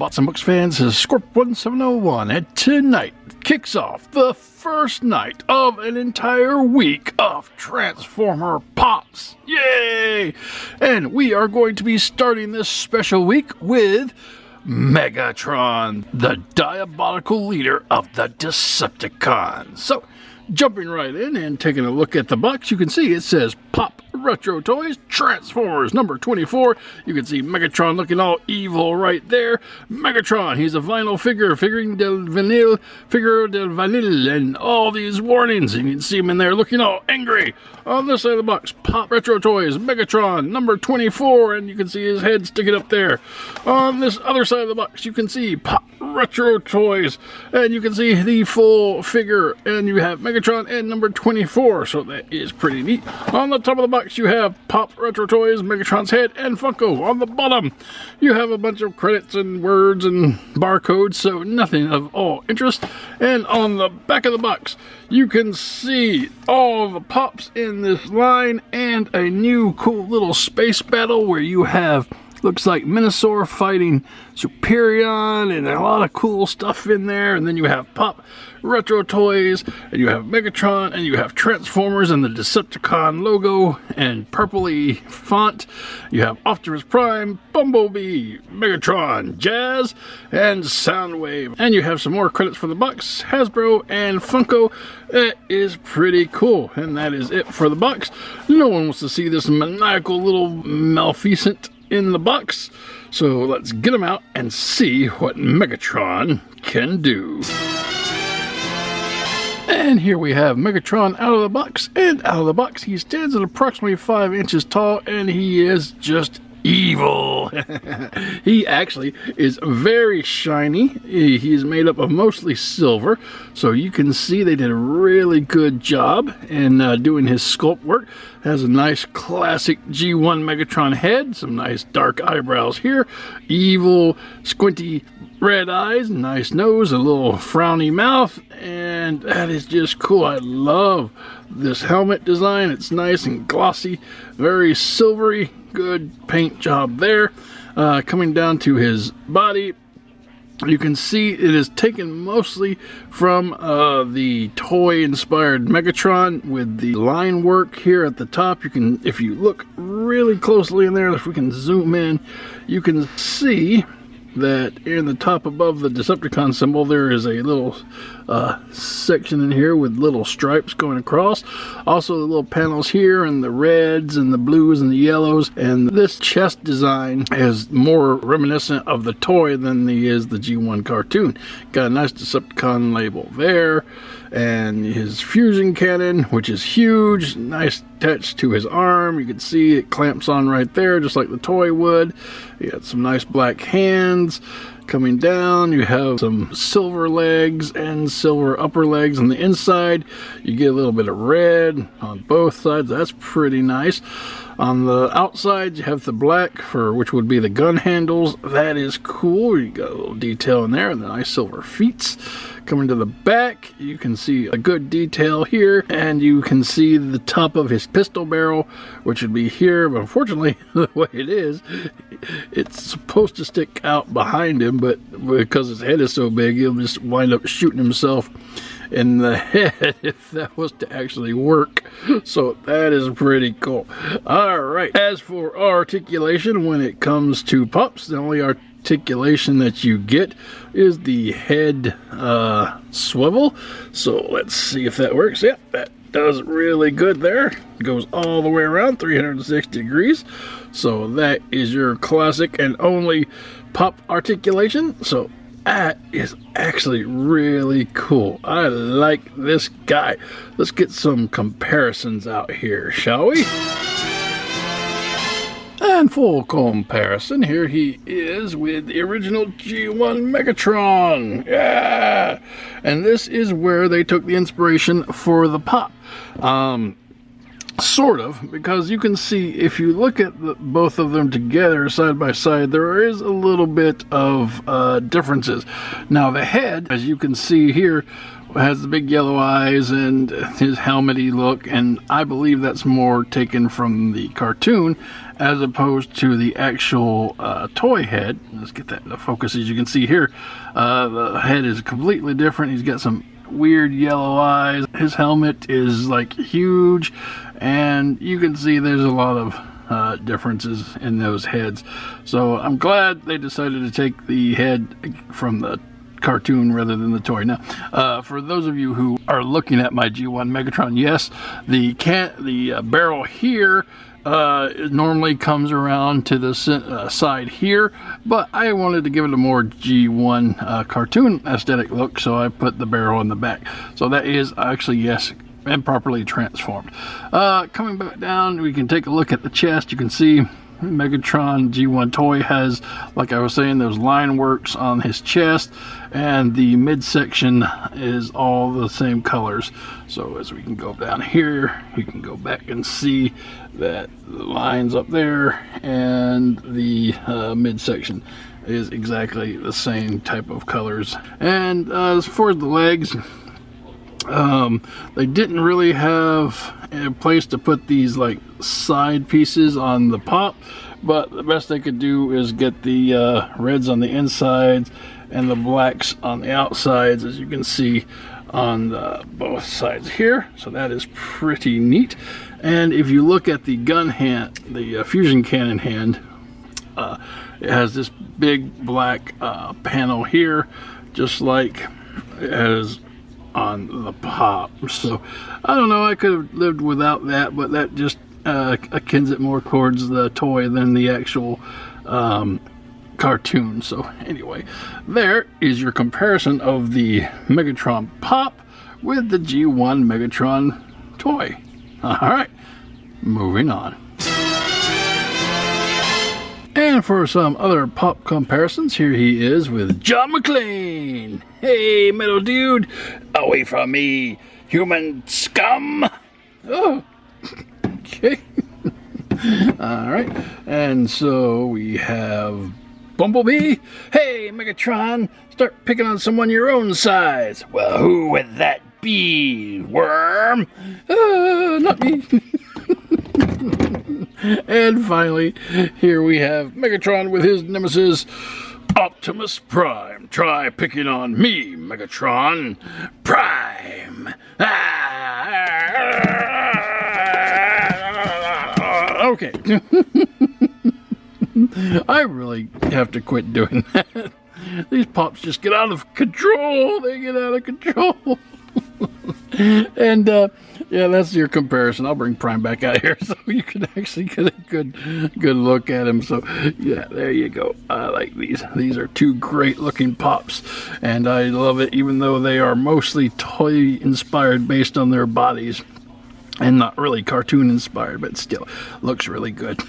Bots and Books fans? This is Scorp1701, and tonight kicks off the first night of an entire week of Transformer Pops. Yay! And we are going to be starting this special week with Megatron, the diabolical leader of the Decepticons. So, jumping right in and taking a look at the box, you can see it says Pop Retro Toys Transformers number 24. You can see Megatron looking all evil right there. Megatron, he's a vinyl figure, Figure del Vanille, and all these warnings. You can see him in there looking all angry. On this side of the box, Pop Retro Toys Megatron number 24, and you can see his head sticking up there. On this other side of the box, you can see Pop Retro Toys, and you can see the full figure, and you have Megatron and number 24, so that is pretty neat. On the top of the box, you have Pop Retro Toys, Megatron's head, and Funko. On the bottom, you have a bunch of credits and words and barcodes, so nothing of all interest. And on the back of the box, you can see all the Pops in this line, and a new cool little space battle where you have, looks like Minosaur fighting Superion, and a lot of cool stuff in there. And then you have Pop Retro Toys, and you have Megatron, and you have Transformers and the Decepticon logo and purpley font. You have Optimus Prime, Bumblebee, Megatron, Jazz, and Soundwave. And you have some more credits for the box, Hasbro and Funko. That is pretty cool, and that is it for the box. No one wants to see this maniacal little malfeasant in the box, so let's get him out and see what Megatron can do. And here we have Megatron out of the box, and out of the box he stands at approximately 5 inches tall, and he is just evil. He actually is very shiny. He's made up of mostly silver, so you can see they did a really good job in doing his sculpt work. Has a nice classic G1 Megatron head, some nice dark eyebrows here, evil squinty red eyes, nice nose, a little frowny mouth, and that is just cool. I love this helmet design. It's nice and glossy, very silvery, good paint job there. Coming down to his body, you can see it is taken mostly from the toy-inspired Megatron with the line work here at the top. You can, if you look really closely in there, if we can zoom in, you can see that in the top above the Decepticon symbol there is a little section in here with little stripes going across. Also the little panels here and the reds and the blues and the yellows, and this chest design is more reminiscent of the toy than is the G1 cartoon. Got a nice Decepticon label there, and his fusion cannon, which is huge, nice attached to his arm. You can see it clamps on right there just like the toy would. You got some nice black hands. Coming down, you have some silver legs and silver upper legs on the inside. You get a little bit of red on both sides. That's pretty nice. On the outside, you have the black for which would be the gun handles. That is cool. You got a little detail in there and the nice silver feet. Coming to the back, you can see a good detail here, and you can see the top of his pistol barrel, which would be here, but unfortunately, the way it is, it's supposed to stick out behind him, but because his head is so big, he'll just wind up shooting himself in the head if that was to actually work. So that is pretty cool. Alright, as for articulation, when it comes to Pops, the only articulation that you get is the head swivel. So let's see if that works. Yep, that does really good there. Goes all the way around 360 degrees. So that is your classic and only Pop articulation. So that is actually really cool. I like this guy. Let's get some comparisons out here, shall we? And full comparison, here he is with the original G1 Megatron. Yeah! And this is where they took the inspiration for the Pop. Sort of, because you can see if you look at both of them together side by side, there is a little bit of differences. Now the head, as you can see here, has the big yellow eyes and his helmety look, and I believe that's more taken from the cartoon as opposed to the actual toy head. Let's get that into focus. As you can see here, the head is completely different. He's got some weird yellow eyes. His helmet is like huge, and you can see there's a lot of differences in those heads. So I'm glad they decided to take the head from the cartoon rather than the toy. Now, for those of you who are looking at my G1 Megatron, yes, the barrel here it normally comes around to the side here, but I wanted to give it a more G1 cartoon aesthetic look, so I put the barrel in the back. So that is actually, yes, and properly transformed. Coming back down, we can take a look at the chest. You can see Megatron G1 toy has, like I was saying, those line works on his chest, and the midsection is all the same colors. So as we can go down here, you can go back and see that the lines up there and the midsection is exactly the same type of colors. And as far as the legs, they didn't really have a place to put these like side pieces on the pop, but the best they could do is get the reds on the insides and the blacks on the outsides, as you can see on both sides here. So that is pretty neat. And if you look at the gun hand, the fusion cannon hand, it has this big black panel here, just like it has on the pop. So I don't know, I could have lived without that, but that just akins it more towards the toy than the actual cartoon. So anyway, there is your comparison of the Megatron pop with the G1 Megatron toy. Alright, moving on. And for some other pop comparisons, here he is with John McClane. Hey, metal dude, away from me, human scum. Oh, okay. All right, and so we have Bumblebee. Hey, Megatron, start picking on someone your own size. Well, who would that be, worm? Not me. And finally, here we have Megatron with his nemesis, Optimus Prime. Try picking on me, Megatron Prime. Okay. I really have to quit doing that. These pops just get out of control. They get out of control. And yeah, that's your comparison. I'll bring Prime back out here so you can actually get a good look at him. So yeah, there you go. I like these. These are two great looking pops, and I love it, even though they are mostly toy inspired based on their bodies and not really cartoon inspired, but still looks really good.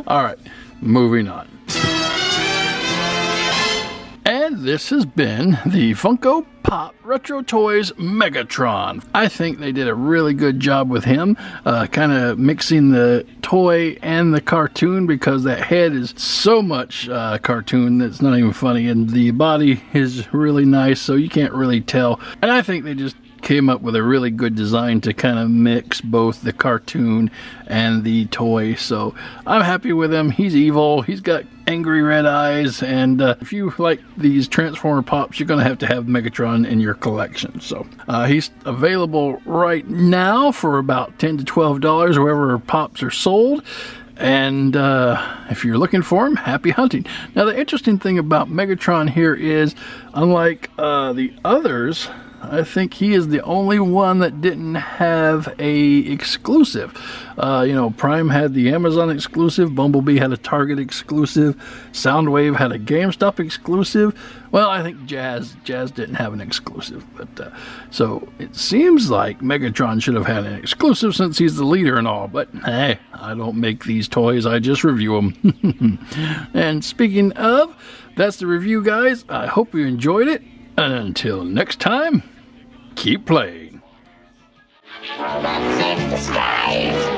All right, moving on. And this has been the Funko Pop Retro Toys Megatron. I think they did a really good job with him, kind of mixing the toy and the cartoon, because that head is so much cartoon that's not even funny, and the body is really nice, so you can't really tell. And I think they just came up with a really good design to kind of mix both the cartoon and the toy. So I'm happy with him. He's evil. He's got angry red eyes, and if you like these Transformer pops, you're going to have Megatron in your collection. So he's available right now for about $10 to $12 wherever pops are sold. And if you're looking for him, happy hunting. Now, the interesting thing about Megatron here is, unlike the others, I think he is the only one that didn't have a exclusive. You know, Prime had the Amazon exclusive, Bumblebee had a Target exclusive, Soundwave had a GameStop exclusive. Well, I think Jazz didn't have an exclusive. But so it seems like Megatron should have had an exclusive since he's the leader and all. But hey, I don't make these toys, I just review them. And speaking of, that's the review, guys. I hope you enjoyed it. And until next time, keep playing. Robots save the skies.